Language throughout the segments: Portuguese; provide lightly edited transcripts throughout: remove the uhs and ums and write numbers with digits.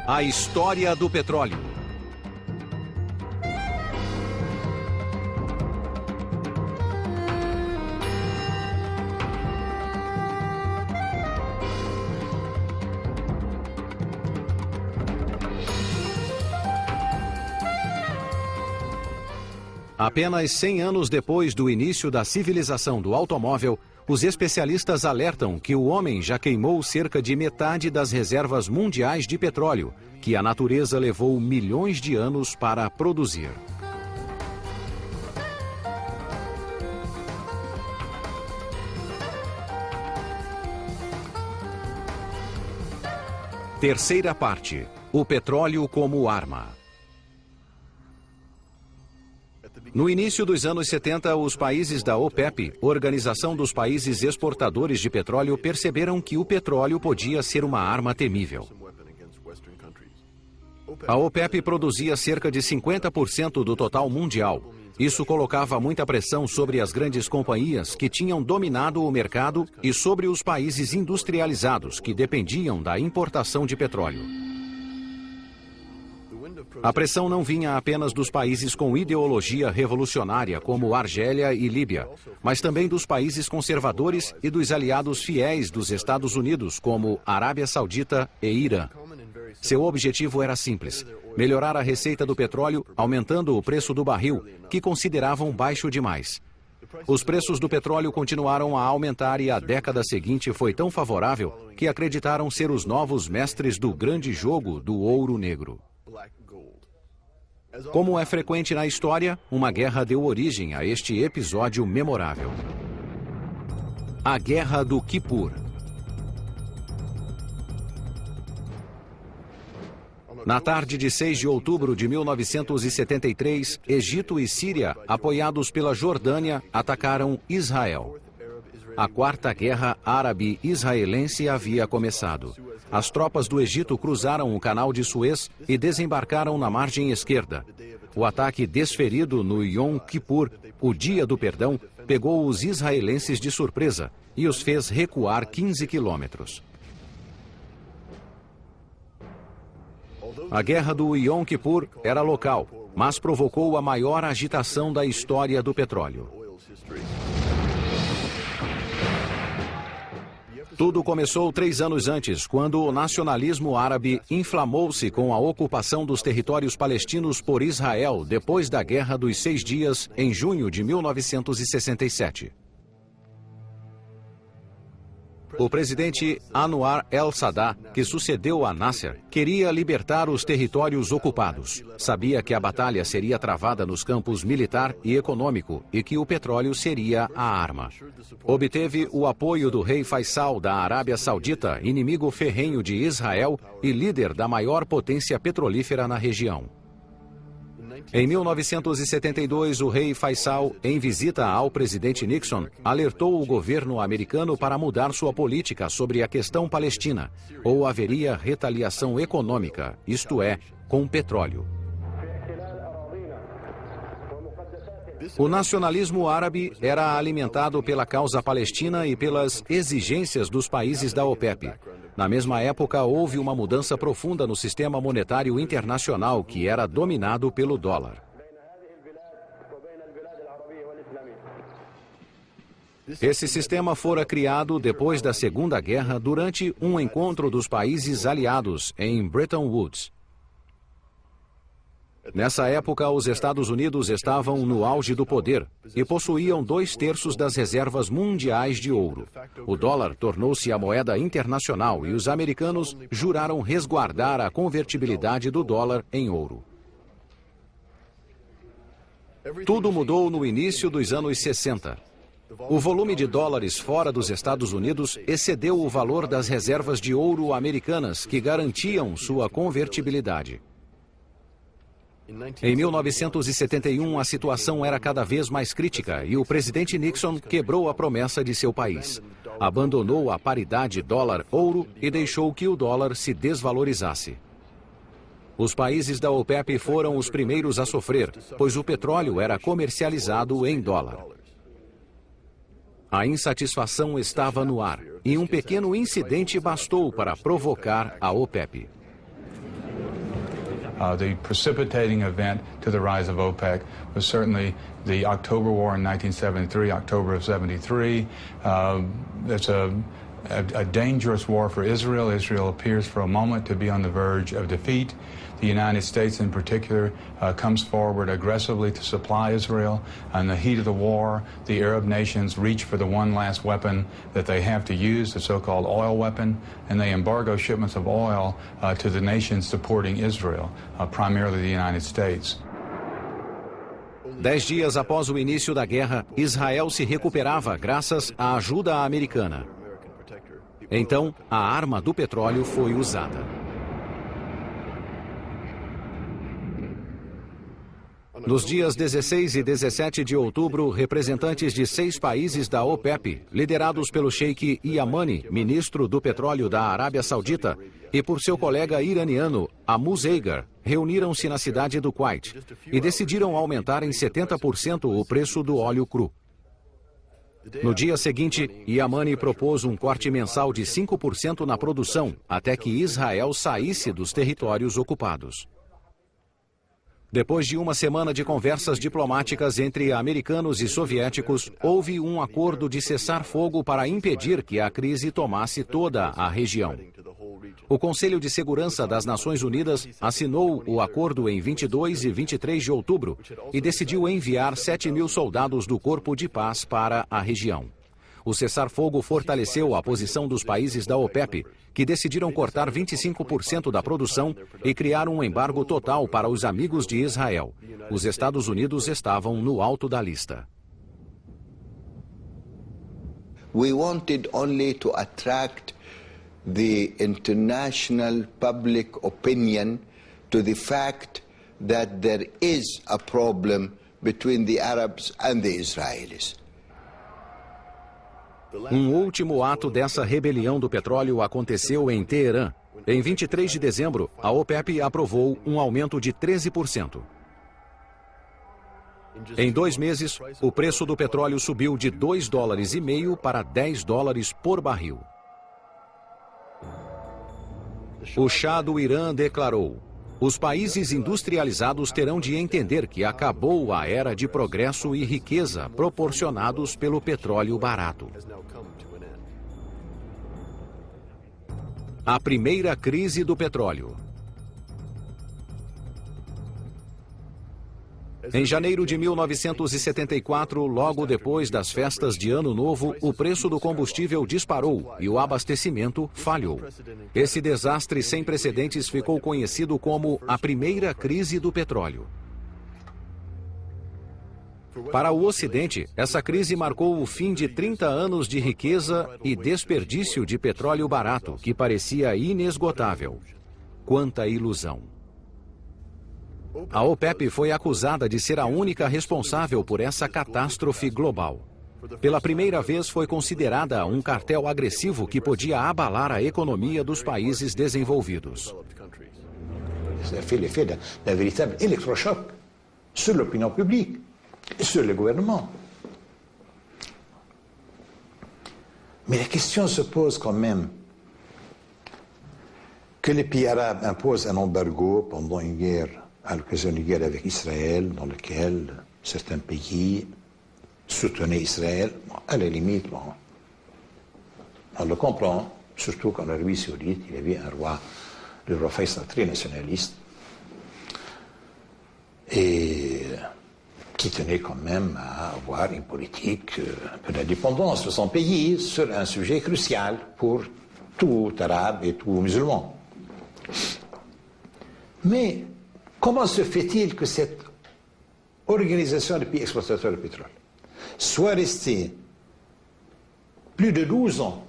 A história do petróleo. Apenas 100 anos depois do início da civilização do automóvel, os especialistas alertam que o homem já queimou cerca de metade das reservas mundiais de petróleo, que a natureza levou milhões de anos para produzir. Terceira parte: o petróleo como arma. No início dos anos 70, os países da OPEP, Organização dos Países Exportadores de Petróleo, perceberam que o petróleo podia ser uma arma temível. A OPEP produzia cerca de 50% do total mundial. Isso colocava muita pressão sobre as grandes companhias que tinham dominado o mercado e sobre os países industrializados que dependiam da importação de petróleo. A pressão não vinha apenas dos países com ideologia revolucionária, como Argélia e Líbia, mas também dos países conservadores e dos aliados fiéis dos Estados Unidos, como Arábia Saudita e Irã. Seu objetivo era simples: melhorar a receita do petróleo, aumentando o preço do barril, que consideravam baixo demais. Os preços do petróleo continuaram a aumentar e a década seguinte foi tão favorável que acreditaram ser os novos mestres do grande jogo do ouro negro. Como é frequente na história, uma guerra deu origem a este episódio memorável. A Guerra do Quipur. Na tarde de 6 de outubro de 1973, Egito e Síria, apoiados pela Jordânia, atacaram Israel. A Quarta Guerra Árabe-Israelense havia começado. As tropas do Egito cruzaram o Canal de Suez e desembarcaram na margem esquerda. O ataque desferido no Yom Kippur, o Dia do Perdão, pegou os israelenses de surpresa e os fez recuar 15 quilômetros. A Guerra do Yom Kippur era local, mas provocou a maior agitação da história do petróleo. Tudo começou 3 anos antes, quando o nacionalismo árabe inflamou-se com a ocupação dos territórios palestinos por Israel depois da Guerra dos 6 Dias, em junho de 1967. O presidente Anwar el-Sadat, que sucedeu a Nasser, queria libertar os territórios ocupados. Sabia que a batalha seria travada nos campos militar e econômico e que o petróleo seria a arma. Obteve o apoio do rei Faisal da Arábia Saudita, inimigo ferrenho de Israel e líder da maior potência petrolífera na região. Em 1972, o rei Faisal, em visita ao presidente Nixon, alertou o governo americano para mudar sua política sobre a questão palestina, ou haveria retaliação econômica, isto é, com petróleo. O nacionalismo árabe era alimentado pela causa palestina e pelas exigências dos países da OPEP. Na mesma época, houve uma mudança profunda no sistema monetário internacional, que era dominado pelo dólar. Esse sistema fora criado depois da Segunda Guerra durante um encontro dos países aliados em Bretton Woods. Nessa época, os Estados Unidos estavam no auge do poder e possuíam 2/3 das reservas mundiais de ouro. O dólar tornou-se a moeda internacional e os americanos juraram resguardar a convertibilidade do dólar em ouro. Tudo mudou no início dos anos 60. O volume de dólares fora dos Estados Unidos excedeu o valor das reservas de ouro americanas que garantiam sua convertibilidade. Em 1971, a situação era cada vez mais crítica e o presidente Nixon quebrou a promessa de seu país. Abandonou a paridade dólar-ouro e deixou que o dólar se desvalorizasse. Os países da OPEP foram os primeiros a sofrer, pois o petróleo era comercializado em dólar. A insatisfação estava no ar e um pequeno incidente bastou para provocar a OPEP. The precipitating event to the rise of OPEC was certainly the October War in 1973, October of 73. It's a dangerous war for Israel. Israel appears for a moment to be on the verge of defeat. The United States in particular comes forward aggressively to supply Israel. In the heat of the war, the Arab nations reach for the one last weapon that they have to use, the so-called oil weapon, and they embargo shipments of oil to the nations supporting Israel, primarily the United States. 10 dias após o início da guerra, Israel se recuperava graças à ajuda americana. Então, a arma do petróleo foi usada. Nos dias 16 e 17 de outubro, representantes de 6 países da OPEP, liderados pelo Sheikh Yamani, ministro do petróleo da Arábia Saudita, e por seu colega iraniano, Amos Zeigar, reuniram-se na cidade do Kuwait e decidiram aumentar em 70% o preço do óleo cru. No dia seguinte, Yamani propôs um corte mensal de 5% na produção, até que Israel saísse dos territórios ocupados. Depois de uma semana de conversas diplomáticas entre americanos e soviéticos, houve um acordo de cessar-fogo para impedir que a crise tomasse toda a região. O Conselho de Segurança das Nações Unidas assinou o acordo em 22 e 23 de outubro e decidiu enviar 7.000 soldados do Corpo de Paz para a região. O cessar-fogo fortaleceu a posição dos países da OPEP, que decidiram cortar 25% da produção e criar um embargo total para os amigos de Israel. Os Estados Unidos estavam no alto da lista. We wanted only to attract the international public opinion to the fact that there is a problem between the Arabs and the Israelis. Um último ato dessa rebelião do petróleo aconteceu em Teherã. Em 23 de dezembro, a OPEP aprovou um aumento de 13%. Em 2 meses, o preço do petróleo subiu de $2,5 para $10 por barril. O Shah do Irã declarou: os países industrializados terão de entender que acabou a era de progresso e riqueza proporcionados pelo petróleo barato. A primeira crise do petróleo. Em janeiro de 1974, logo depois das festas de Ano Novo, o preço do combustível disparou e o abastecimento falhou. Esse desastre sem precedentes ficou conhecido como a primeira crise do petróleo. Para o Ocidente, essa crise marcou o fim de 30 anos de riqueza e desperdício de petróleo barato, que parecia inesgotável. Quanta ilusão! A OPEP foi acusada de ser a única responsável por essa catástrofe global. Pela primeira vez foi considerada um cartel agressivo que podia abalar a economia dos países desenvolvidos. Ça a fait l'effet d'un véritable électrochoc sur l'opinion publique et sur le gouvernement. Mais la question se pose quand même que les pays arabes imposent un embargo pendant une guerre, à l'occasion d'une guerre avec Israël, dans laquelle certains pays soutenaient Israël. Bon, à la limite, bon, on le comprend, surtout qu'en Arabie Saoudite, il y avait le roi Faisal très nationaliste, et qui tenait quand même à avoir une politique un peu d'indépendance de son pays sur un sujet crucial pour tout arabe et tout musulman. Mais comment se fait-il que cette organisation des pays exploitateurs de pétrole soit restée plus de 12 ans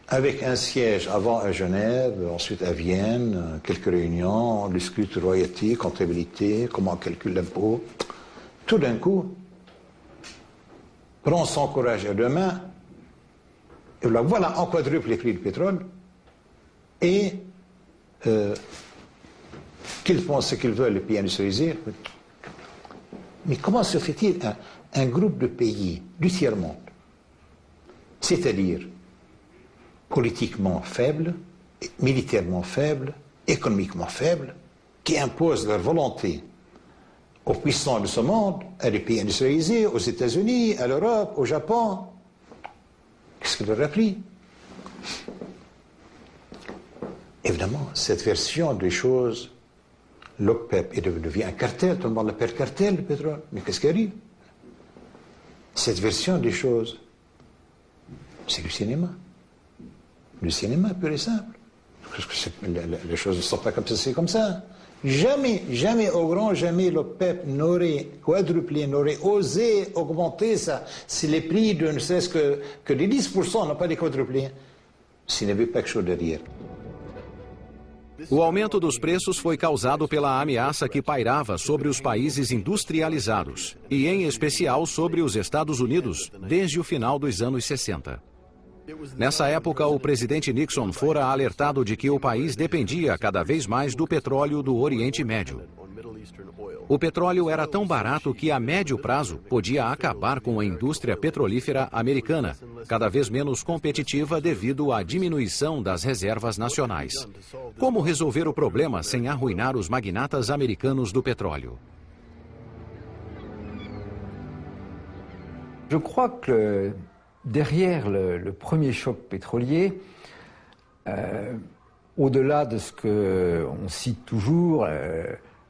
avec un siège avant à Genève, ensuite à Vienne, quelques réunions, on discute royauté, comptabilité, comment on calcule l'impôt. Tout d'un coup, prend son courage à deux mains, et voilà, on quadruple les prix du pétrole, et qu'ils font ce qu'ils veulent, les pays industrialisés. Mais comment se fait-il un groupe de pays du tiers-monde, c'est-à-dire politiquement faible, militairement faible, économiquement faible, qui imposent leur volonté aux puissants de ce monde, à les pays industrialisés, aux États-Unis, à l'Europe, au Japon. Qu'est-ce que leur a pris? Évidemment, cette version des choses, l'OPEP est devenu un cartel, tout le monde l'appelle cartel, le pétrole. Mais qu'est-ce qui arrive? Cette version des choses, c'est du cinéma. Du cinéma pur et simple. Parce que les choses ne sont pas comme ça, c'est comme ça. Jamais, jamais, au grand jamais, l'OPEP n'aurait quadruplé, n'aurait osé augmenter ça si les prix de ne serait-ce que les 10% n'ont pas été quadruplés, s'il n'y avait pas quelque chose derrière. O aumento dos preços foi causado pela ameaça que pairava sobre os países industrializados, e em especial sobre os Estados Unidos, desde o final dos anos 60. Nessa época, o presidente Nixon fora alertado de que o país dependia cada vez mais do petróleo do Oriente Médio. O petróleo era tão barato que a médio prazo podia acabar com a indústria petrolífera americana, cada vez menos competitiva devido à diminuição das reservas nacionais. Como resolver o problema sem arruinar os magnatas americanos do petróleo? Je crois que derrière le premier choc pétrolier, au-delà de ce qu'on cite toujours,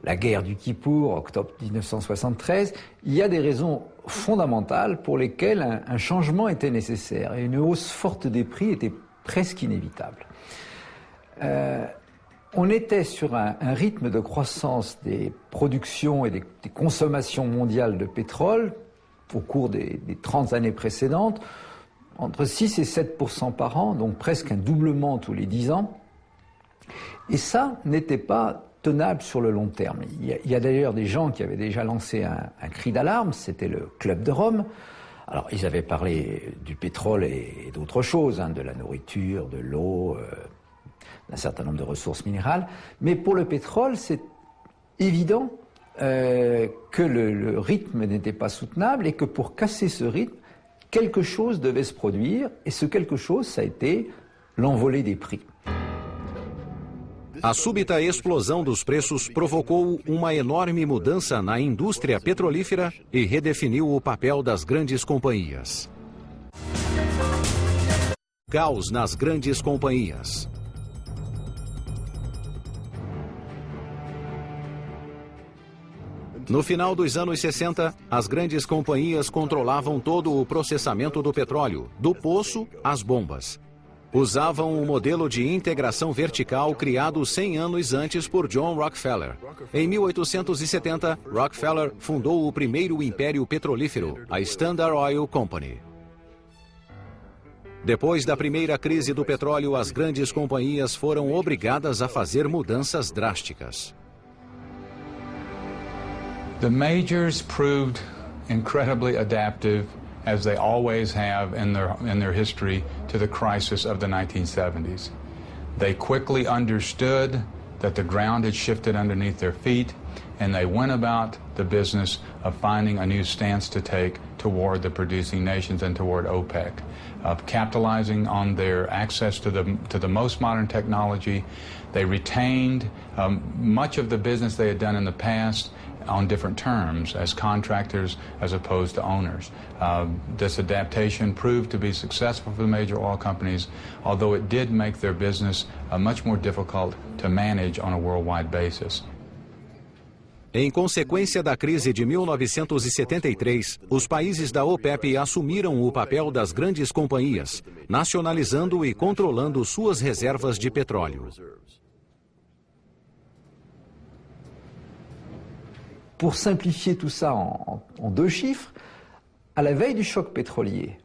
la guerre du Kippour, octobre 1973, il y a des raisons fondamentales pour lesquelles un changement était nécessaire et une hausse forte des prix était presque inévitable. On était sur un rythme de croissance des productions et des consommations mondiales de pétrole au cours des 30 années précédentes, entre 6 et 7% par an, donc presque un doublement tous les 10 ans. Et ça n'était pas tenable sur le long terme. Il y a d'ailleurs des gens qui avaient déjà lancé un cri d'alarme, c'était le Club de Rome. Alors ils avaient parlé du pétrole et d'autres choses, de la nourriture, de l'eau, d'un certain nombre de ressources minérales. Mais pour le pétrole, c'est évident que le rythme n'était pas soutenable et que pour casser ce rythme, quelque chose devait se produire, et ce quelque chose, ça a été l'envolée des prix. A súbita explosão dos preços provocou uma enorme mudança na indústria petrolífera e redefiniu o papel das grandes companhias. Caos nas grandes companhias. No final dos anos 60, as grandes companhias controlavam todo o processamento do petróleo, do poço às bombas. Usavam o modelo de integração vertical criado 100 anos antes por John Rockefeller. Em 1870, Rockefeller fundou o primeiro império petrolífero, a Standard Oil Company. Depois da primeira crise do petróleo, as grandes companhias foram obrigadas a fazer mudanças drásticas. The majors proved incredibly adaptive, as they always have in their history, to the crisis of the 1970s. They quickly understood that the ground had shifted underneath their feet, and they went about the business of finding a new stance to take toward the producing nations and toward OPEC, capitalizing on their access to the most modern technology. They retained much of the business they had done in the past on different terms, as contractors as opposed to owners. This adaptation proved to be successful for the major oil companies, although it did make their business much more difficult to manage on a worldwide basis. Em consequência da crise de 1973, os países da OPEP assumiram o papel das grandes companhias, nacionalizando e controlando suas reservas de petróleo. Pour simplifier tout ça en deux chiffres, à la veille du choc pétrolier,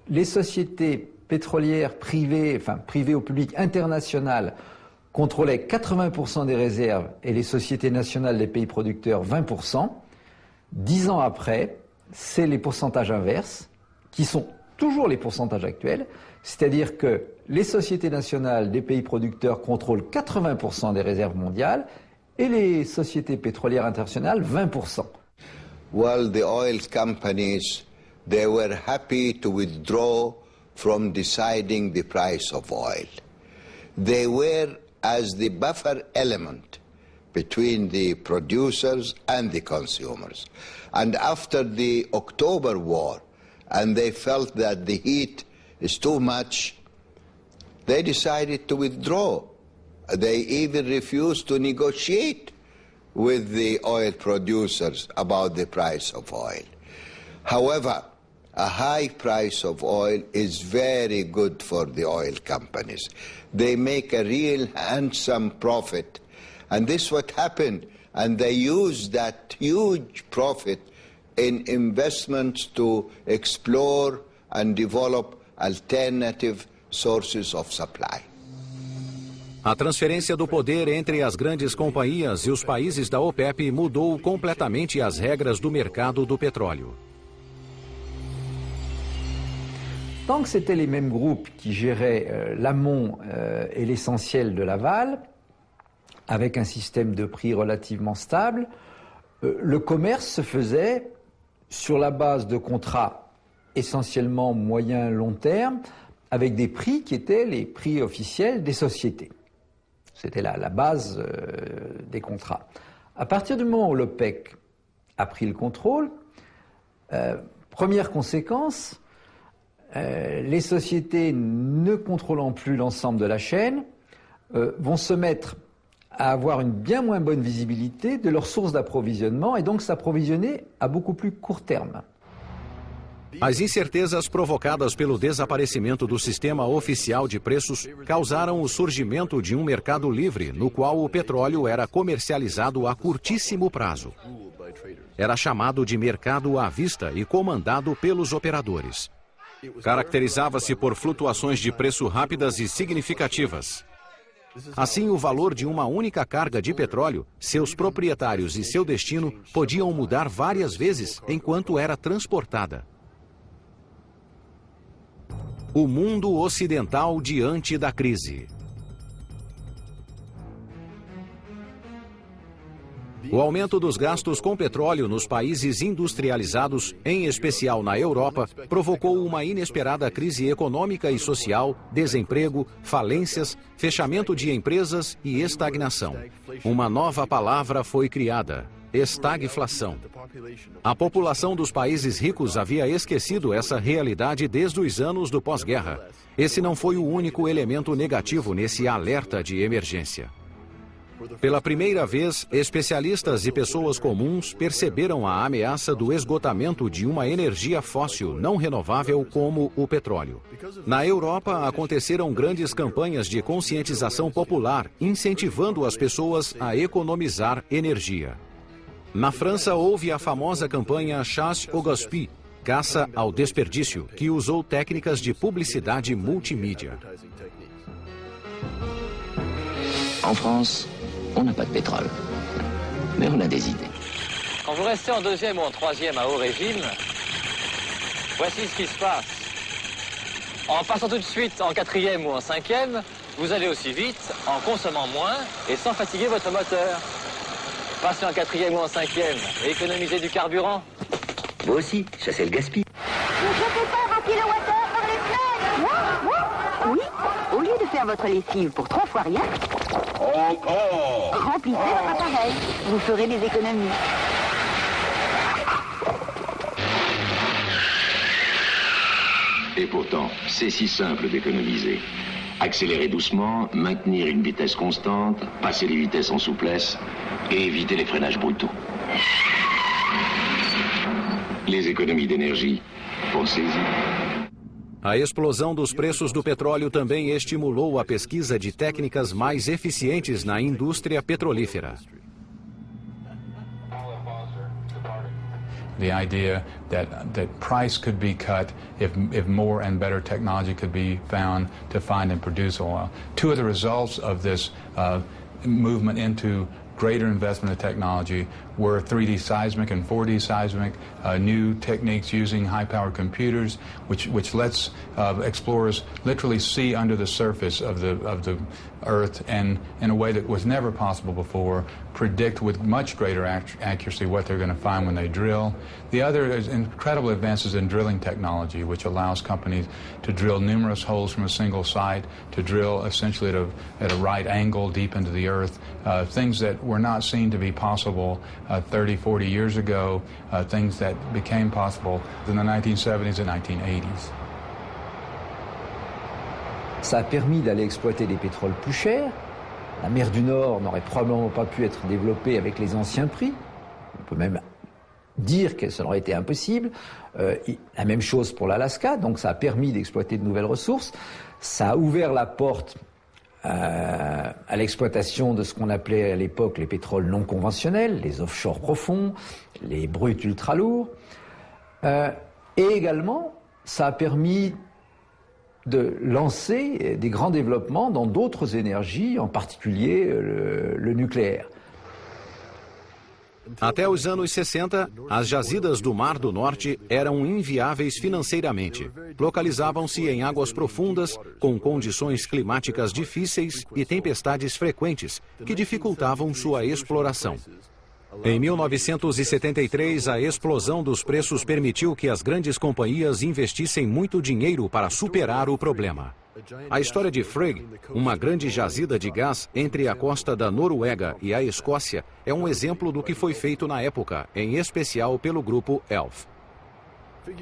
les sociétés pétrolières privées, enfin privées au public internationales, contrôlaient 80% des réserves et les sociétés nationales des pays producteurs 20%. 10 ans après, c'est les pourcentages inverses, qui sont toujours les pourcentages actuels, c'est-à-dire que les sociétés nationales des pays producteurs contrôlent 80% des réserves mondiales et les sociétés pétrolières internationales 20%. Well, the oil companies, they were happy to withdraw from deciding the price of oil. They were as the buffer element between the producers and the consumers. And after the October War, and they felt that the heat is too much, they decided to withdraw. They even refused to negotiate with the oil producers about the price of oil. However, a high price of oil is very good for the oil companies. They make a real handsome profit. And this is what happened. And they used that huge profit in investments to explore and develop alternative sources of supply. A transferência do poder entre as grandes companhias e os países da OPEP mudou completamente as regras do mercado do petróleo. Tant que c'était les mêmes groupes qui géraient l'amont et l'essentiel de l'aval, avec un système de prix relativement stable, le commerce se faisait sur la base de contrats essentiellement moyen-long terme, avec des prix qui étaient les prix officiels des sociétés. C'était la base des contrats. À partir du moment où l'OPEC a pris le contrôle, première conséquence, les sociétés ne contrôlant plus l'ensemble de la chaîne vont se mettre à avoir une bien moins bonne visibilité de leurs sources d'approvisionnement et donc s'approvisionner à beaucoup plus court terme. As incertezas provocadas pelo desaparecimento do sistema oficial de preços causaram o surgimento de um mercado livre, no qual o petróleo era comercializado a curtíssimo prazo. Era chamado de mercado à vista e comandado pelos operadores. Caracterizava-se por flutuações de preço rápidas e significativas. Assim, o valor de uma única carga de petróleo, seus proprietários e seu destino podiam mudar várias vezes enquanto era transportada. O mundo ocidental diante da crise. O aumento dos gastos com petróleo nos países industrializados, em especial na Europa, provocou uma inesperada crise econômica e social, desemprego, falências, fechamento de empresas e estagnação. Uma nova palavra foi criada: estagflação. A população dos países ricos havia esquecido essa realidade desde os anos do pós-guerra. Esse não foi o único elemento negativo nesse alerta de emergência. Pela primeira vez, especialistas e pessoas comuns perceberam a ameaça do esgotamento de uma energia fóssil não renovável como o petróleo. Na Europa, aconteceram grandes campanhas de conscientização popular, incentivando as pessoas a economizar energia. Na França, houve a famosa campanha Chasse au gaspillage, caça ao desperdício, que usou técnicas de publicidade multimídia. En France, on n'a pas de pétrole, mais on a des idées. Quand vous restez en deuxième ou en troisième à haut régime, voici ce qui se passe. En passant tout de suite en quatrième ou en cinquième, vous allez aussi vite, en consommant moins et sans fatiguer votre moteur. Passez en quatrième ou en cinquième et économisez du carburant. Vous aussi, chassez le gaspille. Ne jetez pas vos kilowattheures par les fenêtres. Oui, au lieu de faire votre lessive pour 3 fois rien, remplissez votre appareil. Vous ferez des économies. Et pourtant, c'est si simple d'économiser. Accélérer doucement, maintenir une vitesse constante, passer les vitesses en souplesse et éviter les freinages brutaux. Les économies d'énergie, pensez-y. A explosão dos preços do petróleo também estimulou a pesquisa de técnicas mais eficientes na indústria petrolífera. The idea that price could be cut if more and better technology could be found to find and produce oil. Two of the results of this movement into greater investment in technology were 3D seismic and 4D seismic, new techniques using high-powered computers, which lets explorers literally see under the surface of Earth and, in a way that was never possible before, predict with much greater accuracy what they're going to find when they drill. The other is incredible advances in drilling technology, which allows companies to drill numerous holes from a single site, to drill essentially at a right angle deep into the earth, things that were not seen to be possible 30, 40 years ago, things that became possible in the 1970s and 1980s. Ça a permis d'aller exploiter des pétroles plus chers. La mer du Nord n'aurait probablement pas pu être développée avec les anciens prix. On peut même dire que ça aurait été impossible. La même chose pour l'Alaska, donc ça a permis d'exploiter de nouvelles ressources. Ça a ouvert la porte à l'exploitation de ce qu'on appelait à l'époque les pétroles non conventionnels, les offshore profonds, les bruts ultra lourds. Et également, ça a permis de lancer des grands développements dans d'autres énergies, en particulier le nucléaire. Até os anos 60, as jazidas do Mar do Norte eram inviáveis financeiramente. Localizavam-se em águas profundas, com condições climáticas difíceis e tempestades frequentes, que dificultavam sua exploração. Em 1973, a explosão dos preços permitiu que as grandes companhias investissem muito dinheiro para superar o problema. A história de Frigg, uma grande jazida de gás entre a costa da Noruega e a Escócia, é um exemplo do que foi feito na época, em especial pelo grupo Elf.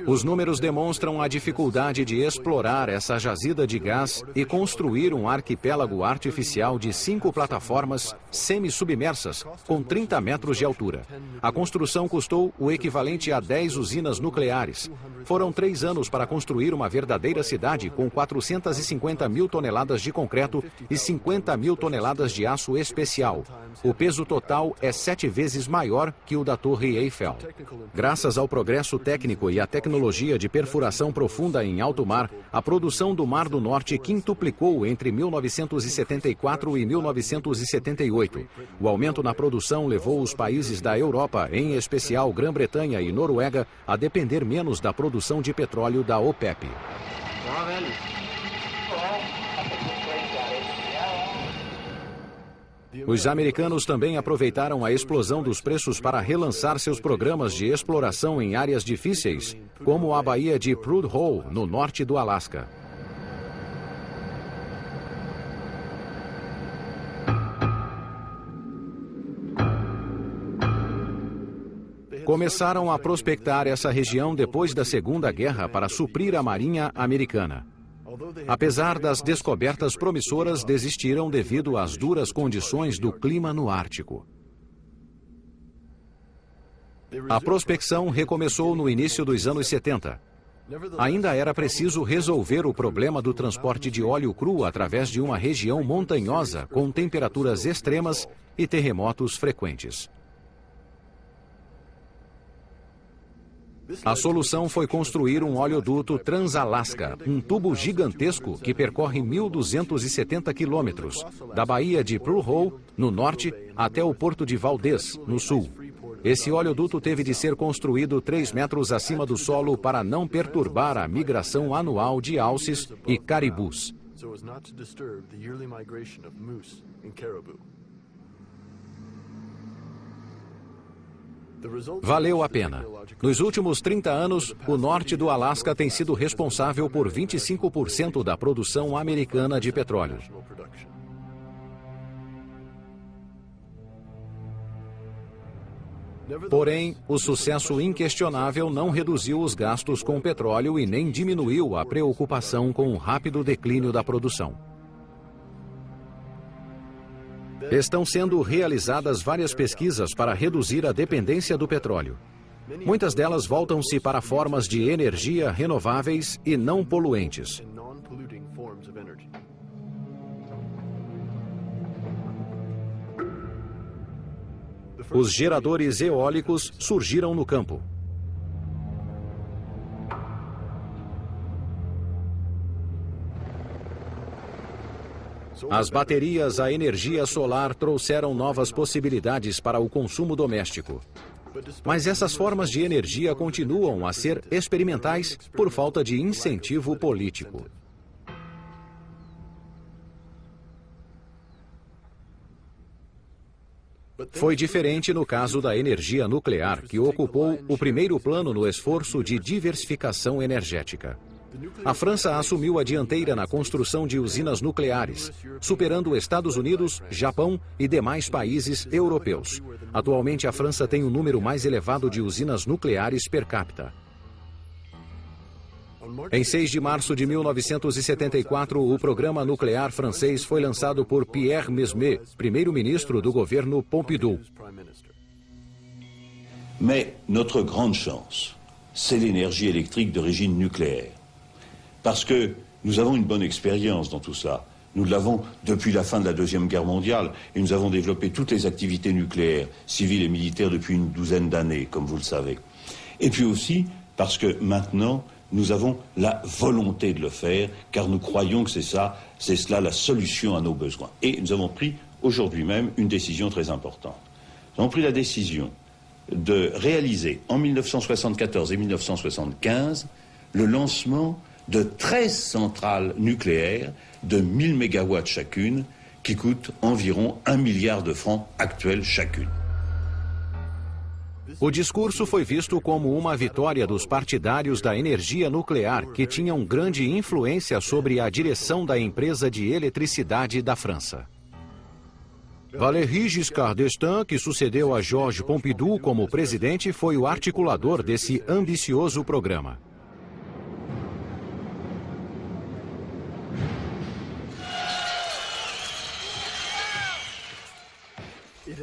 Os números demonstram a dificuldade de explorar essa jazida de gás e construir um arquipélago artificial de 5 plataformas semi-submersas, com 30 metros de altura. A construção custou o equivalente a 10 usinas nucleares. Foram 3 anos para construir uma verdadeira cidade com 450 mil toneladas de concreto e 50 mil toneladas de aço especial. O peso total é 7 vezes maior que o da Torre Eiffel. Graças ao progresso técnico e à tecnologia de perfuração profunda em alto mar, a produção do Mar do Norte quintuplicou entre 1974 e 1978. O aumento na produção levou os países da Europa, em especial Grã-Bretanha e Noruega, a depender menos da produção de petróleo da OPEP. Os americanos também aproveitaram a explosão dos preços para relançar seus programas de exploração em áreas difíceis, como a Baía de Prudhoe, no norte do Alasca. Começaram a prospectar essa região depois da Segunda Guerra para suprir a Marinha Americana. Apesar das descobertas promissoras, desistiram devido às duras condições do clima no Ártico. A prospecção recomeçou no início dos anos 70. Ainda era preciso resolver o problema do transporte de óleo cru através de uma região montanhosa com temperaturas extremas e terremotos frequentes. A solução foi construir um oleoduto Trans-Alaska, um tubo gigantesco que percorre 1.270 quilômetros, da Baía de Prudhoe, no norte, até o porto de Valdez, no sul. Esse oleoduto teve de ser construído 3 metros acima do solo para não perturbar a migração anual de alces e caribus. Valeu a pena. Nos últimos 30 anos, o norte do Alasca tem sido responsável por 25% da produção americana de petróleo. Porém, o sucesso inquestionável não reduziu os gastos com petróleo e nem diminuiu a preocupação com o rápido declínio da produção. Estão sendo realizadas várias pesquisas para reduzir a dependência do petróleo. Muitas delas voltam-se para formas de energia renováveis e não poluentes. Os geradores eólicos surgiram no campo. As baterias à energia solar trouxeram novas possibilidades para o consumo doméstico. Mas essas formas de energia continuam a ser experimentais por falta de incentivo político. Foi diferente no caso da energia nuclear, que ocupou o primeiro plano no esforço de diversificação energética. A França assumiu a dianteira na construção de usinas nucleares, superando Estados Unidos, Japão e demais países europeus. Atualmente, a França tem o número mais elevado de usinas nucleares per capita. Em 6 de março de 1974, o programa nuclear francês foi lançado por Pierre Mesmer, primeiro-ministro do governo Pompidou. Mais notre grande chance, c'est l'énergie électrique d'origine nucléaire. Parce que nous avons une bonne expérience dans tout ça. Nous l'avons depuis la fin de la Deuxième Guerre mondiale et nous avons développé toutes les activités nucléaires, civiles et militaires depuis une douzaine d'années, comme vous le savez. Et puis aussi parce que maintenant, nous avons la volonté de le faire, car nous croyons que c'est cela la solution à nos besoins. Et nous avons pris aujourd'hui même une décision très importante. Nous avons pris la décision de réaliser en 1974 et 1975 le lancement de 13 centrales nucléaires de 1000 mégawatts chacune, qui coûtent environ 1 milliard de francs actuels chacune. O discurso foi visto como uma vitória dos partidários da energia nuclear, que tinham grande influência sobre a direção da empresa de eletricidade da França. Valéry Giscard d'Estaing, que sucedeu a Georges Pompidou como presidente, foi o articulador desse ambicioso programa.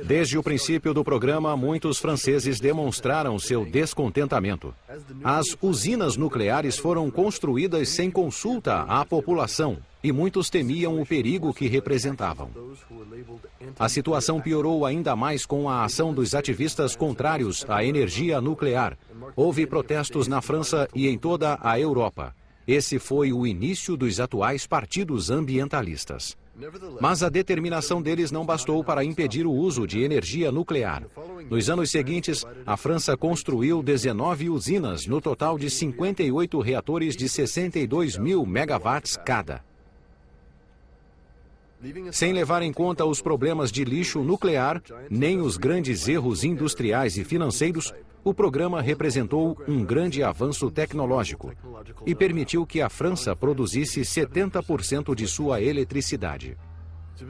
Desde o princípio do programa, muitos franceses demonstraram seu descontentamento. As usinas nucleares foram construídas sem consulta à população e muitos temiam o perigo que representavam. A situação piorou ainda mais com a ação dos ativistas contrários à energia nuclear. Houve protestos na França e em toda a Europa. Esse foi o início dos atuais partidos ambientalistas. Mas a determinação deles não bastou para impedir o uso de energia nuclear. Nos anos seguintes, a França construiu 19 usinas, no total de 58 reatores de 62 mil megawatts cada. Sem levar em conta os problemas de lixo nuclear, nem os grandes erros industriais e financeiros, o programa representou um grande avanço tecnológico e permitiu que a França produzisse 70% de sua eletricidade.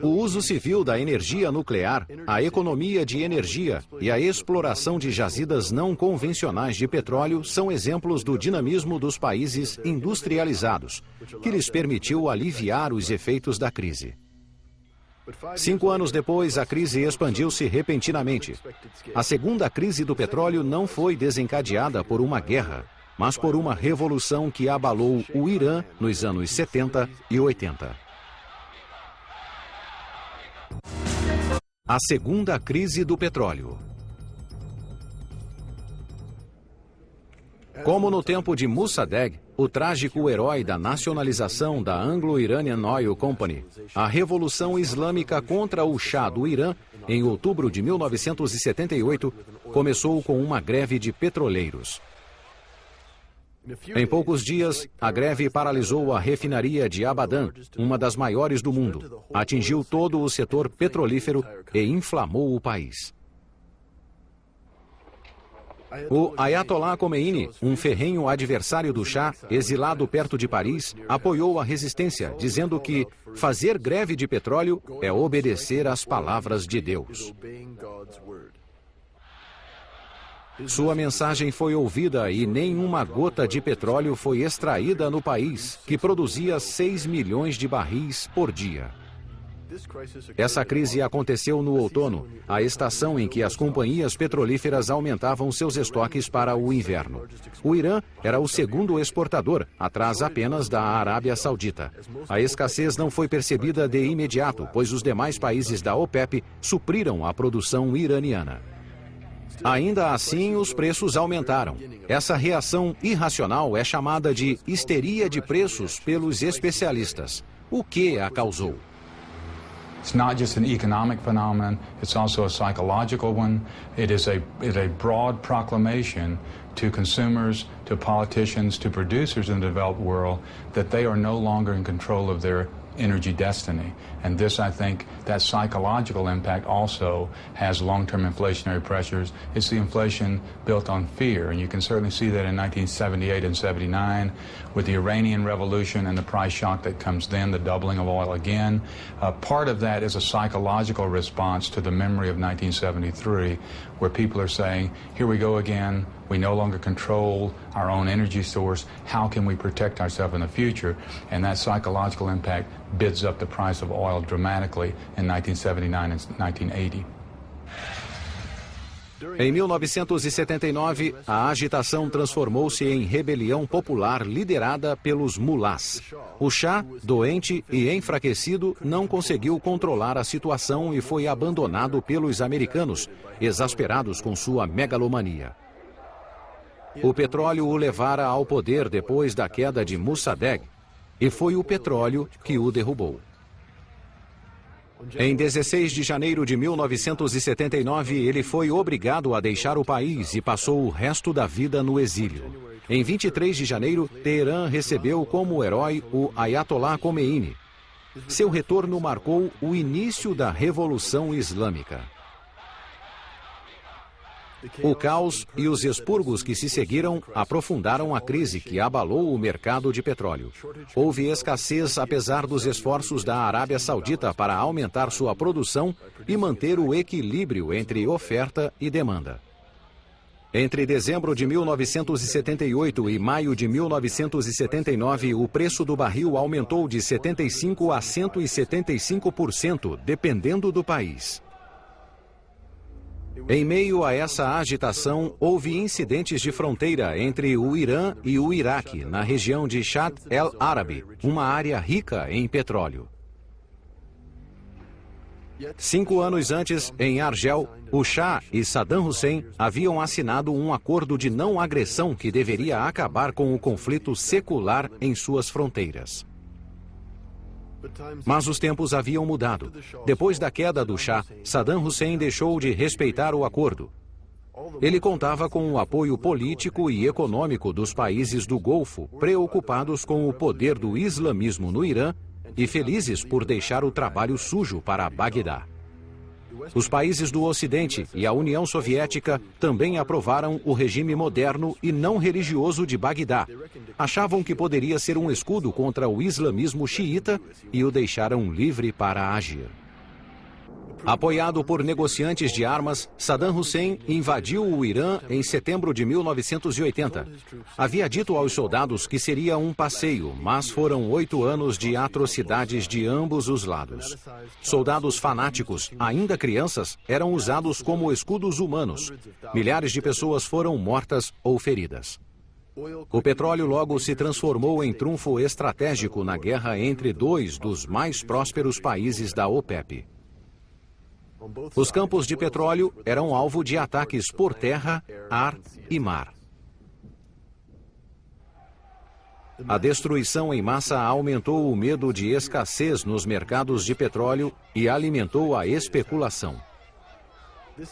O uso civil da energia nuclear, a economia de energia e a exploração de jazidas não convencionais de petróleo são exemplos do dinamismo dos países industrializados, que lhes permitiu aliviar os efeitos da crise. 5 anos depois, a crise expandiu-se repentinamente. A segunda crise do petróleo não foi desencadeada por uma guerra, mas por uma revolução que abalou o Irã nos anos 70 e 80. A segunda crise do petróleo. Como no tempo de Mossadegh, o trágico herói da nacionalização da Anglo-Iranian Oil Company, a Revolução Islâmica contra o Shah do Irã, em outubro de 1978, começou com uma greve de petroleiros. Em poucos dias, a greve paralisou a refinaria de Abadan, uma das maiores do mundo, atingiu todo o setor petrolífero e inflamou o país. O Ayatollah Khomeini, um ferrenho adversário do Shah, exilado perto de Paris, apoiou a resistência, dizendo que fazer greve de petróleo é obedecer às palavras de Deus. Sua mensagem foi ouvida e nenhuma gota de petróleo foi extraída no país, que produzia 6 milhões de barris por dia. Essa crise aconteceu no outono, a estação em que as companhias petrolíferas aumentavam seus estoques para o inverno. O Irã era o segundo exportador, atrás apenas da Arábia Saudita. A escassez não foi percebida de imediato, pois os demais países da OPEP supriram a produção iraniana. Ainda assim, os preços aumentaram. Essa reação irracional é chamada de histeria de preços pelos especialistas. O que a causou? It's not just an economic phenomenon, it's also a psychological one. It is a broad proclamation to consumers, to politicians, to producers in the developed world that they are no longer in control of their energy destiny. And this, I think, that psychological impact also has long-term inflationary pressures. It's the inflation built on fear, and you can certainly see that in 1978 and 79 with the Iranian Revolution and the price shock that comes then, the doubling of oil again. Part of that is a psychological response to the memory of 1973, where people are saying, here we go again, we no longer control our own energy source, how can we protect ourselves in the future? And that psychological impact bids up the price of oil dramatically in 1979 and 1980. Em 1979, a agitação transformou-se em rebelião popular liderada pelos mulás. O Shah, doente e enfraquecido, não conseguiu controlar a situação e foi abandonado pelos americanos, exasperados com sua megalomania. O petróleo o levara ao poder depois da queda de Mossadegh, e foi o petróleo que o derrubou. Em 16 de janeiro de 1979, ele foi obrigado a deixar o país e passou o resto da vida no exílio. Em 23 de janeiro, Teherã recebeu como herói o Ayatollah Khomeini. Seu retorno marcou o início da Revolução Islâmica. O caos e os expurgos que se seguiram aprofundaram a crise que abalou o mercado de petróleo. Houve escassez apesar dos esforços da Arábia Saudita para aumentar sua produção e manter o equilíbrio entre oferta e demanda. Entre dezembro de 1978 e maio de 1979, o preço do barril aumentou de 75% a 175%, dependendo do país. Em meio a essa agitação, houve incidentes de fronteira entre o Irã e o Iraque, na região de Shatt el-Arabi, uma área rica em petróleo. 5 anos antes, em Argel, o Shah e Saddam Hussein haviam assinado um acordo de não agressão que deveria acabar com o conflito secular em suas fronteiras. Mas os tempos haviam mudado. Depois da queda do Shah, Saddam Hussein deixou de respeitar o acordo. Ele contava com o apoio político e econômico dos países do Golfo, preocupados com o poder do islamismo no Irã e felizes por deixar o trabalho sujo para Bagdá. Os países do Ocidente e a União Soviética também aprovaram o regime moderno e não religioso de Bagdá. Achavam que poderia ser um escudo contra o islamismo xiita e o deixaram livre para agir. Apoiado por negociantes de armas, Saddam Hussein invadiu o Irã em setembro de 1980. Havia dito aos soldados que seria um passeio, mas foram 8 anos de atrocidades de ambos os lados. Soldados fanáticos, ainda crianças, eram usados como escudos humanos. Milhares de pessoas foram mortas ou feridas. O petróleo logo se transformou em trunfo estratégico na guerra entre dois dos mais prósperos países da OPEP. Os campos de petróleo eram alvo de ataques por terra, ar e mar. A destruição em massa aumentou o medo de escassez nos mercados de petróleo e alimentou a especulação.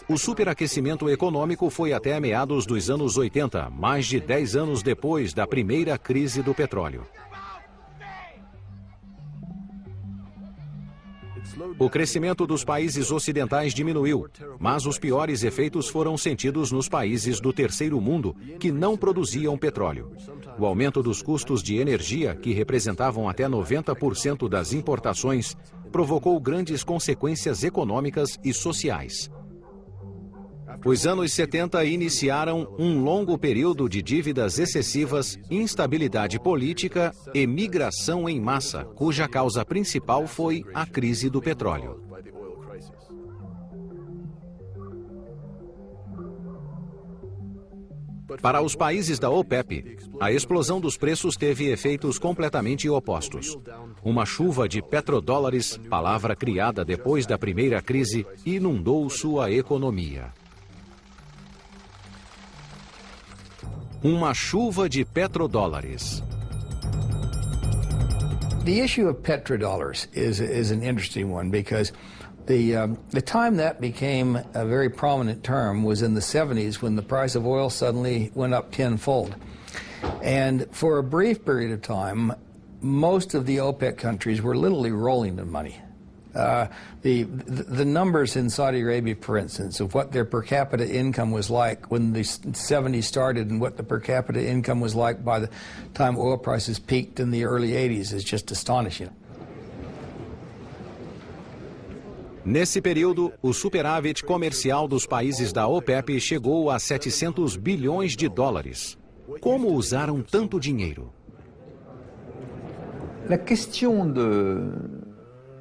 O superaquecimento econômico foi até meados dos anos 80, mais de 10 anos depois da primeira crise do petróleo. O crescimento dos países ocidentais diminuiu, mas os piores efeitos foram sentidos nos países do terceiro mundo, que não produziam petróleo. O aumento dos custos de energia, que representavam até 90% das importações, provocou grandes consequências econômicas e sociais. Os anos 70 iniciaram um longo período de dívidas excessivas, instabilidade política e migração em massa, cuja causa principal foi a crise do petróleo. Para os países da OPEP, a explosão dos preços teve efeitos completamente opostos. Uma chuva de petrodólares, palavra criada depois da primeira crise, inundou sua economia. Uma chuva de petrodólares. The issue of petrodollars is an interesting one because the time that became a very prominent term was in the 70s when the price of oil suddenly went up tenfold. And for a brief period of time, most of the OPEC countries were literally rolling in money. The numbers in Saudi Arabia, for instance, of what their per capita income was like when the 70s started and what the per capita income was like by the time oil prices peaked in the early 80s is just astonishing. Nesse período, o superávit comercial dos países da OPEP chegou a 700 bilhões de dólares. Como usaram tanto dinheiro? La question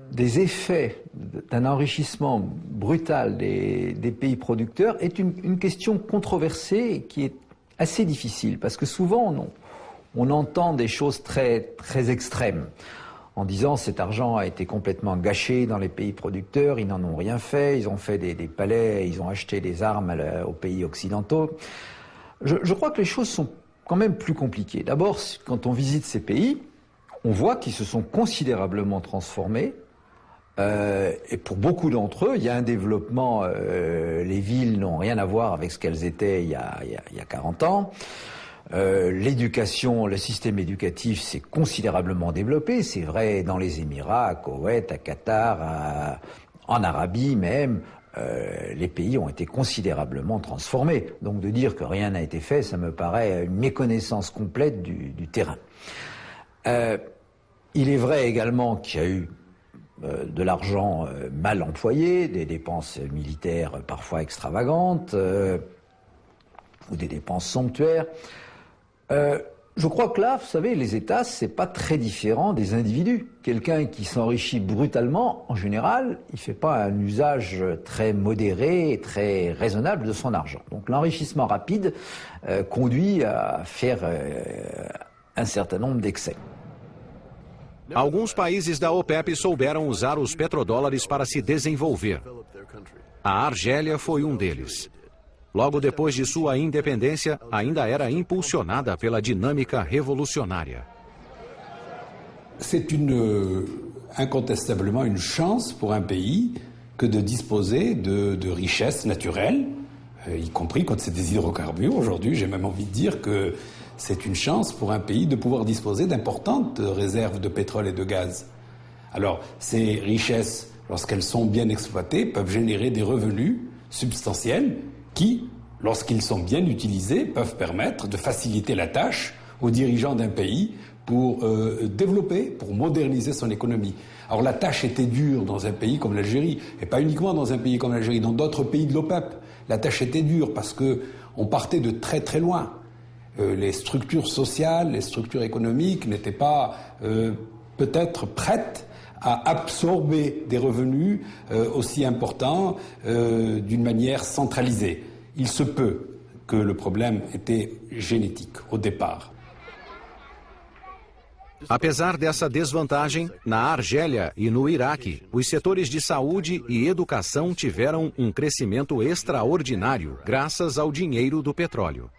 des effets d'un enrichissement brutal des pays producteurs est une question controversée qui est assez difficile parce que souvent on entend des choses très extrêmes en disant cet argent a été complètement gâché dans les pays producteurs, ils n'en ont rien fait, ils ont fait des palais, ils ont acheté des armes aux pays occidentaux. Je crois que les choses sont quand même plus compliquées. D'abord, quand on visite ces pays, on voit qu'ils se sont considérablement transformés. Et pour beaucoup d'entre eux, il y a un développement, les villes n'ont rien à voir avec ce qu'elles étaient il y a 40 ans. L'éducation, le système éducatif s'est considérablement développé. C'est vrai dans les Émirats, à Koweït, à Qatar, en Arabie même. Les pays ont été considérablement transformés. Donc de dire que rien n'a été fait, ça me paraît une méconnaissance complète du terrain. Il est vrai également qu'il y a eu de l'argent mal employé, des dépenses militaires parfois extravagantes, ou des dépenses somptuaires. Je crois que là, vous savez, les États, c'est pas très différent des individus. Quelqu'un qui s'enrichit brutalement, en général, il fait pas un usage très modéré et très raisonnable de son argent. Donc l'enrichissement rapide conduit à faire un certain nombre d'excès. Alguns países da OPEP souberam usar os petrodólares para se desenvolver. A Argélia foi um deles. Logo depois de sua independência, ainda era impulsionada pela dinâmica revolucionária. C'est incontestablement une chance pour un pays que de disposer de richesses naturelles, y compris quand c'est des hydrocarbures. Aujourd'hui, j'ai même envie de dire que c'est une chance pour un pays de pouvoir disposer d'importantes réserves de pétrole et de gaz. Alors, ces richesses, lorsqu'elles sont bien exploitées, peuvent générer des revenus substantiels qui, lorsqu'ils sont bien utilisés, peuvent permettre de faciliter la tâche aux dirigeants d'un pays pour développer, pour moderniser son économie. Alors la tâche était dure dans un pays comme l'Algérie, et pas uniquement dans un pays comme l'Algérie, dans d'autres pays de l'OPEP. La tâche était dure parce qu'on partait de très très loin. Les structures sociales, les structures économiques n'étaient pas peut-être prêtes à absorber des revenus aussi importants d'une manière centralisée. Il se peut que le problème était génétique au départ. Apesar dessa desvantagem, na Argélia e no Iraque, os setores de saúde e educação tiveram um crescimento extraordinário graças ao dinheiro do petróleo.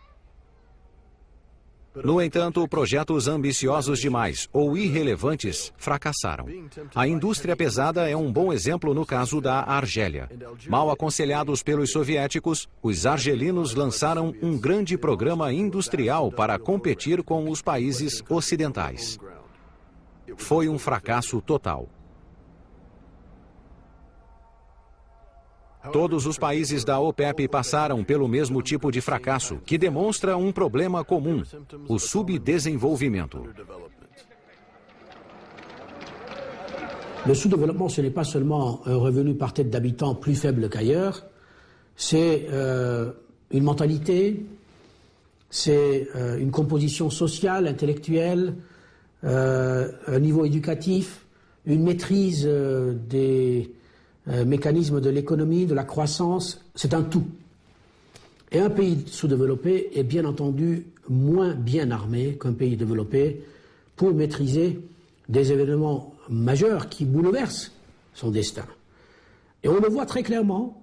No entanto, projetos ambiciosos demais ou irrelevantes fracassaram. A indústria pesada é um bom exemplo no caso da Argélia. Mal aconselhados pelos soviéticos, os argelinos lançaram um grande programa industrial para competir com os países ocidentais. Foi um fracasso total. Todos os países da OPEP passaram pelo mesmo tipo de fracasso, que demonstra um problema comum: o subdesenvolvimento. Le sous-développement, ce n'est pas seulement un revenu par tête d'habitant plus faible qu'ailleurs, c'est une mentalité, c'est une composition sociale, intellectuelle, un niveau éducatif, une maîtrise des mécanismes de l'économie, de la croissance, c'est un tout. Et un pays sous-développé est bien entendu moins bien armé qu'un pays développé pour maîtriser des événements majeurs qui bouleversent son destin. Et on le voit très clairement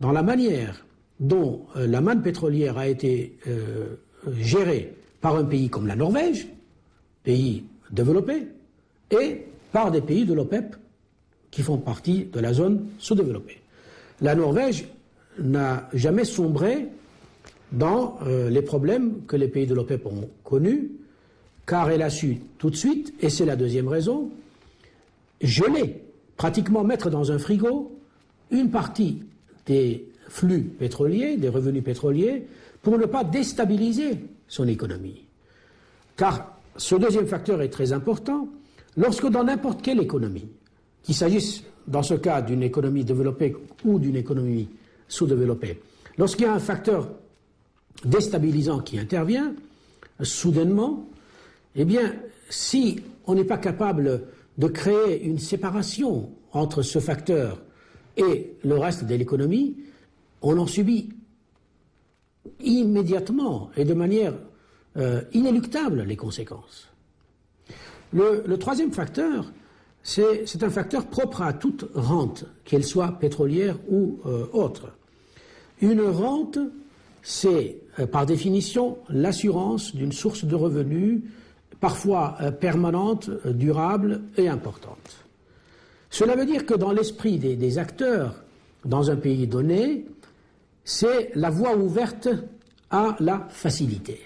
dans la manière dont la manne pétrolière a été gérée par un pays comme la Norvège, pays développé, et par des pays de l'OPEP qui font partie de la zone sous-développée. La Norvège n'a jamais sombré dans les problèmes que les pays de l'OPEP ont connus, car elle a su tout de suite, et c'est la deuxième raison, geler, pratiquement mettre dans un frigo une partie des flux pétroliers, des revenus pétroliers, pour ne pas déstabiliser son économie. Car ce deuxième facteur est très important. Lorsque dans n'importe quelle économie, qu'il s'agisse dans ce cas d'une économie développée ou d'une économie sous-développée, lorsqu'il y a un facteur déstabilisant qui intervient, soudainement, eh bien, si on n'est pas capable de créer une séparation entre ce facteur et le reste de l'économie, on en subit immédiatement et de manière inéluctable les conséquences. Le troisième facteur, c'est un facteur propre à toute rente, qu'elle soit pétrolière ou autre. Une rente, c'est par définition l'assurance d'une source de revenus parfois permanente, durable et importante. Cela veut dire que dans l'esprit des acteurs dans un pays donné, c'est la voie ouverte à la facilité.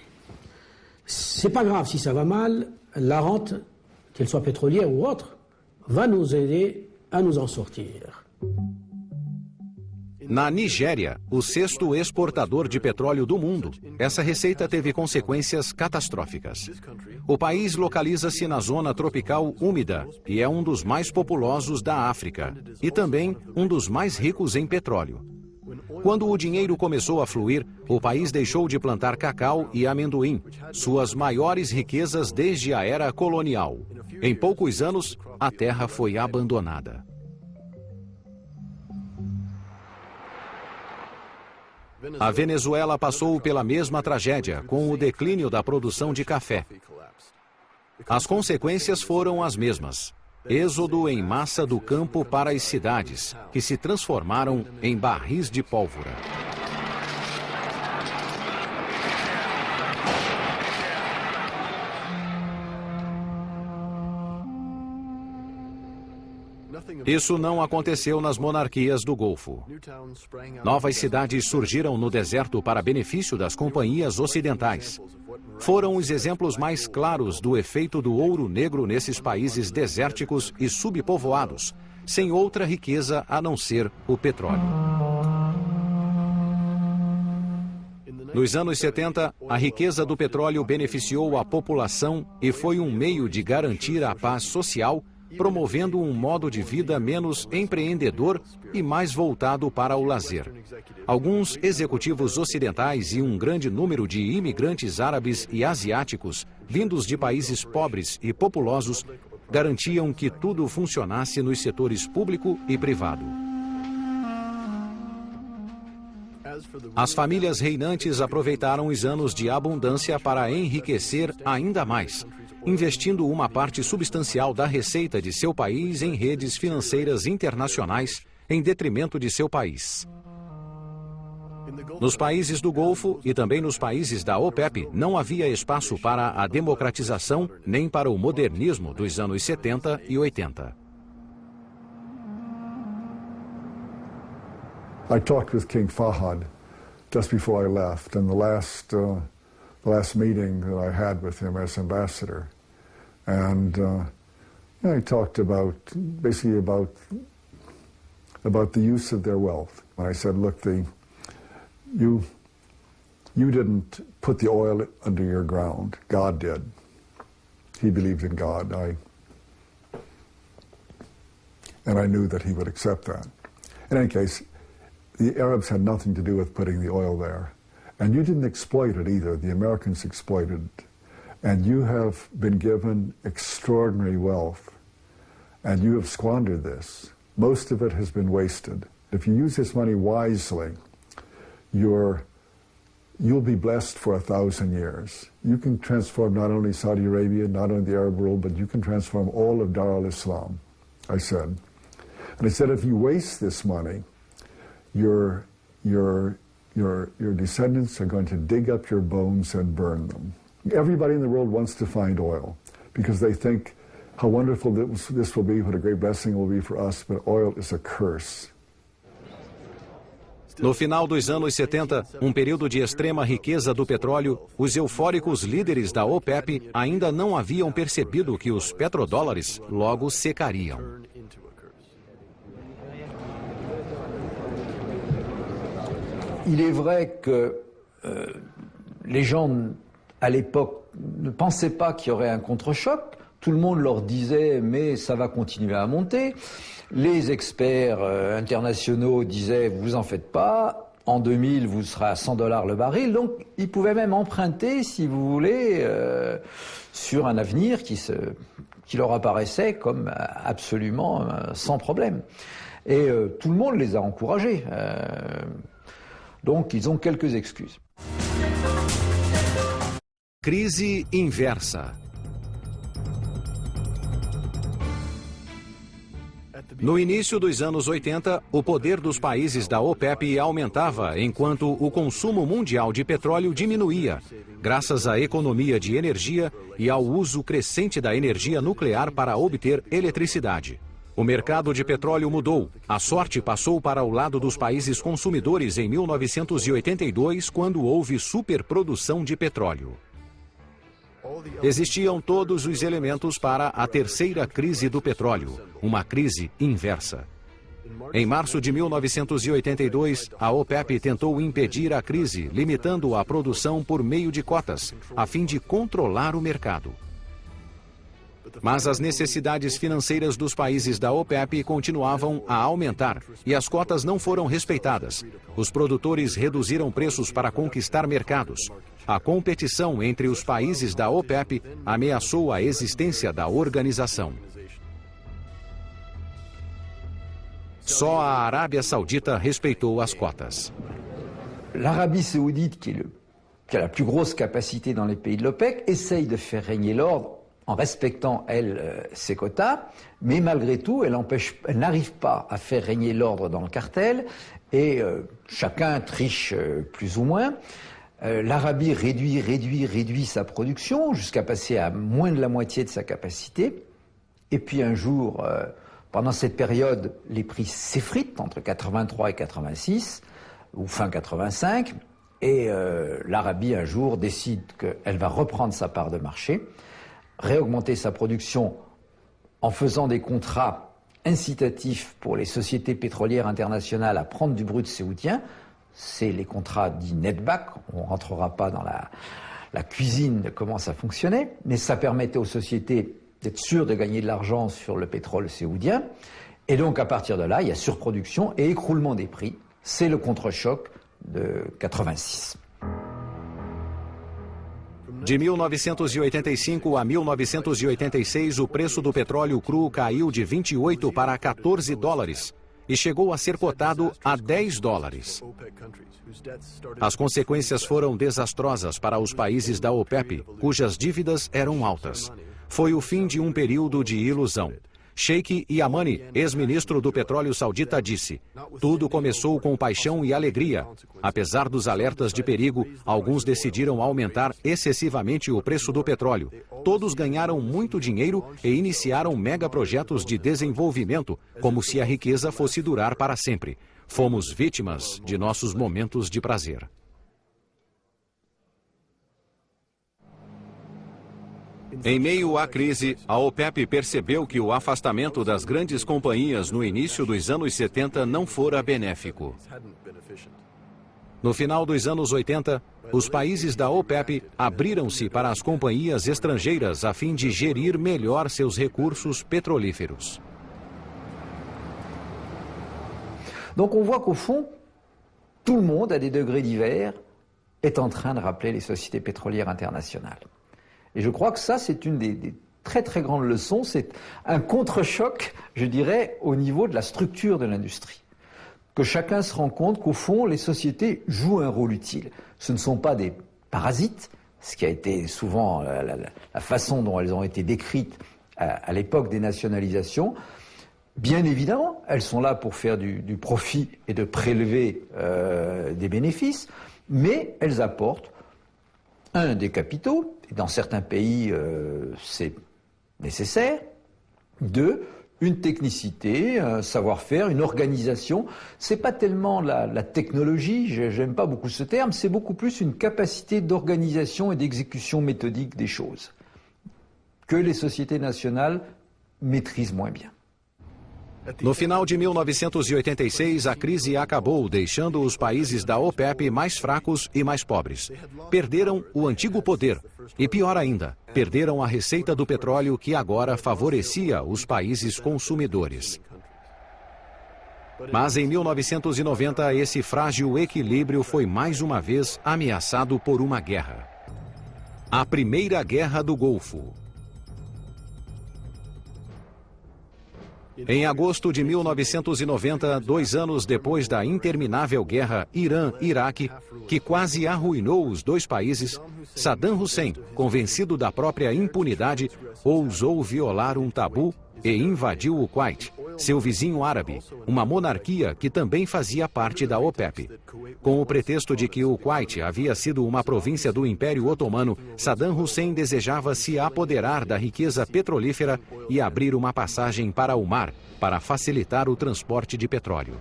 C'est pas grave si ça va mal, la rente, qu'elle soit pétrolière ou autre, va nous aider a nos en sortir. Na Nigéria, o sexto exportador de petróleo do mundo, essa receita teve consequências catastróficas. O país localiza-se na zona tropical úmida e é um dos mais populosos da África e também um dos mais ricos em petróleo. Quando o dinheiro começou a fluir, o país deixou de plantar cacau e amendoim, suas maiores riquezas desde a era colonial. Em poucos anos, a terra foi abandonada. A Venezuela passou pela mesma tragédia, com o declínio da produção de café. As consequências foram as mesmas. Êxodo em massa do campo para as cidades, que se transformaram em barris de pólvora. Isso não aconteceu nas monarquias do Golfo. Novas cidades surgiram no deserto para benefício das companhias ocidentais. Foram os exemplos mais claros do efeito do ouro negro nesses países desérticos e subpovoados, sem outra riqueza a não ser o petróleo. Nos anos 70, a riqueza do petróleo beneficiou a população e foi um meio de garantir a paz social, promovendo um modo de vida menos empreendedor e mais voltado para o lazer. Alguns executivos ocidentais e um grande número de imigrantes árabes e asiáticos, vindos de países pobres e populosos, garantiam que tudo funcionasse nos setores público e privado. As famílias reinantes aproveitaram os anos de abundância para enriquecer ainda mais, investindo uma parte substancial da receita de seu país em redes financeiras internacionais, em detrimento de seu país. Nos países do Golfo e também nos países da OPEP, não havia espaço para a democratização nem para o modernismo dos anos 70 e 80. I talked with King Fahd just before I left, and the last meeting that I had with him as ambassador, and I talked basically about the use of their wealth. And I said, look, you didn't put the oil under your ground. God did. He believed in God. And I knew that he would accept that. In any case, the Arabs had nothing to do with putting the oil there. And you didn't exploit it either. The Americans exploited it. And you have been given extraordinary wealth. And you have squandered this. Most of it has been wasted. If you use this money wisely, you'll be blessed for 1,000 years. You can transform not only Saudi Arabia, not only the Arab world, but you can transform all of Dar al-Islam, I said. And I said, if you waste this money, your descendants are going to dig up your bones and burn them. Everybody in the world wants to find oil because they think how wonderful this will be, what a great blessing it will be for us, but oil is a curse. No final dos anos 70, um período de extrema riqueza do petróleo, os eufóricos líderes da OPEP ainda não haviam percebido que os petrodólares logo secariam. Il est vrai que les gens, à l'époque, ne pensaient pas qu'il y aurait un contre-choc. Tout le monde leur disait « mais ça va continuer à monter ». Les experts internationaux disaient « vous en faites pas, en 2000 vous serez à $100 le baril ». Donc ils pouvaient même emprunter, si vous voulez, sur un avenir qui leur apparaissait comme absolument sans problème. Et tout le monde les a encouragés. Donc, ils ont quelques excuses. Crise inversa. No início dos anos 80, o poder dos países da OPEP aumentava, enquanto o consumo mundial de petróleo diminuía, graças à economia de energia e ao uso crescente da energia nuclear para obter eletricidade. O mercado de petróleo mudou. A sorte passou para o lado dos países consumidores em 1982, quando houve superprodução de petróleo. Existiam todos os elementos para a terceira crise do petróleo, uma crise inversa. Em março de 1982, a OPEP tentou impedir a crise, limitando a produção por meio de cotas, a fim de controlar o mercado. Mas as necessidades financeiras dos países da OPEP continuavam a aumentar e as cotas não foram respeitadas. Os produtores reduziram preços para conquistar mercados. A competição entre os países da OPEP ameaçou a existência da organização. Só a Arábia Saudita respeitou as cotas. L'Arabie Saoudite, qui a la plus grosse capacité dans les pays de l'OPEC, essaye de faire régner l'ordre en respectant, elle, ses quotas, mais malgré tout, elle n'arrive pas à faire régner l'ordre dans le cartel, et chacun triche plus ou moins. L'Arabie réduit sa production, jusqu'à passer à moins de la moitié de sa capacité, et puis un jour, pendant cette période, les prix s'effritent, entre 83 et 86, ou fin 85, et l'Arabie, un jour, décide qu'elle va reprendre sa part de marché, réaugmenter sa production en faisant des contrats incitatifs pour les sociétés pétrolières internationales à prendre du brut saoudien. C'est les contrats dits netback, on ne rentrera pas dans la cuisine de comment ça fonctionnait, mais ça permettait aux sociétés d'être sûres de gagner de l'argent sur le pétrole saoudien. Et donc à partir de là, il y a surproduction et écroulement des prix. C'est le contre-choc de 86. De 1985 a 1986, o preço do petróleo cru caiu de 28 para 14 dólares e chegou a ser cotado a 10 dólares. As consequências foram desastrosas para os países da OPEP, cujas dívidas eram altas. Foi o fim de um período de ilusão. Sheikh Yamani, ex-ministro do petróleo saudita, disse: tudo começou com paixão e alegria. Apesar dos alertas de perigo, alguns decidiram aumentar excessivamente o preço do petróleo. Todos ganharam muito dinheiro e iniciaram megaprojetos de desenvolvimento, como se a riqueza fosse durar para sempre. Fomos vítimas de nossos momentos de prazer. Em meio à crise, a OPEP percebeu que o afastamento das grandes companhias no início dos anos 70 não fora benéfico. No final dos anos 80, os países da OPEP abriram-se para as companhias estrangeiras a fim de gerir melhor seus recursos petrolíferos. Donc on voit qu'au fond, tout le monde, à des degrés divers, est en train de rappeler les sociétés pétrolières internationales. Et je crois que ça, c'est une des très très grandes leçons. C'est un contre-choc, je dirais, au niveau de la structure de l'industrie. Que chacun se rend compte qu'au fond, les sociétés jouent un rôle utile. Ce ne sont pas des parasites, ce qui a été souvent la façon dont elles ont été décrites à l'époque des nationalisations. Bien évidemment, elles sont là pour faire du profit et de prélever des bénéfices, mais elles apportent des capitaux, et dans certains pays c'est nécessaire, une technicité, un savoir-faire, une organisation. C'est pas tellement la technologie, j'aime pas beaucoup ce terme, c'est beaucoup plus une capacité d'organisation et d'exécution méthodique des choses que les sociétés nationales maîtrisent moins bien. No final de 1986, a crise acabou, deixando os países da OPEP mais fracos e mais pobres. Perderam o antigo poder e, pior ainda, perderam a receita do petróleo que agora favorecia os países consumidores. Mas em 1990, esse frágil equilíbrio foi mais uma vez ameaçado por uma guerra. A Primeira Guerra do Golfo. Em agosto de 1990, 2 anos depois da interminável guerra Irã-Iraque, que quase arruinou os dois países, Saddam Hussein, convencido da própria impunidade, ousou violar um tabu e invadiu o Kuwait, seu vizinho árabe, uma monarquia que também fazia parte da OPEP. Com o pretexto de que o Kuwait havia sido uma província do Império Otomano, Saddam Hussein desejava se apoderar da riqueza petrolífera e abrir uma passagem para o mar, para facilitar o transporte de petróleo.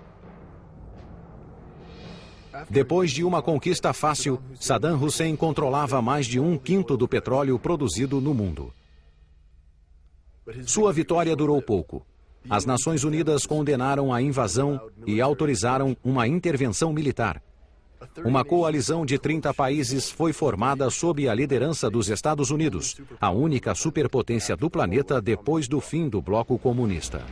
Depois de uma conquista fácil, Saddam Hussein controlava mais de 1/5 do petróleo produzido no mundo. Sua vitória durou pouco. As Nações Unidas condenaram a invasão e autorizaram uma intervenção militar. Uma coalizão de 30 países foi formada sob a liderança dos Estados Unidos, a única superpotência do planeta depois do fim do bloco comunista.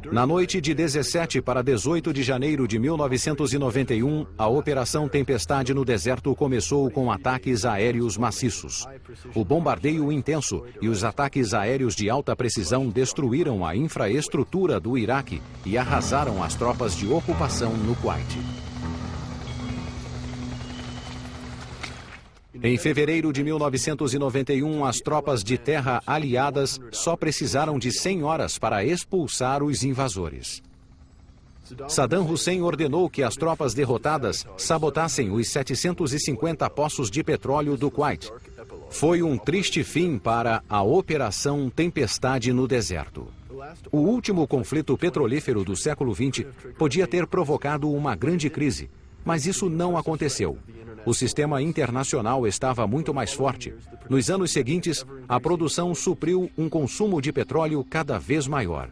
Na noite de 17 para 18 de janeiro de 1991, a Operação Tempestade no deserto começou com ataques aéreos maciços. O bombardeio intenso e os ataques aéreos de alta precisão destruíram a infraestrutura do Iraque e arrasaram as tropas de ocupação no Kuwait. Em fevereiro de 1991, as tropas de terra aliadas só precisaram de 100 horas para expulsar os invasores. Saddam Hussein ordenou que as tropas derrotadas sabotassem os 750 poços de petróleo do Kuwait. Foi um triste fim para a Operação Tempestade no deserto. O último conflito petrolífero do século XX podia ter provocado uma grande crise, mas isso não aconteceu. O sistema internacional estava muito mais forte. Nos anos seguintes, a produção supriu um consumo de petróleo cada vez maior.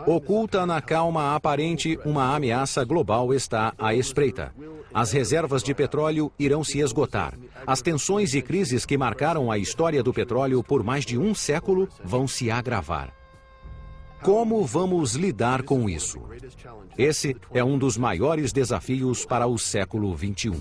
Oculta na calma aparente, uma ameaça global está à espreita. As reservas de petróleo irão se esgotar. As tensões e crises que marcaram a história do petróleo por mais de um século vão se agravar. Como vamos lidar com isso? Esse é um dos maiores desafios para o século XXI.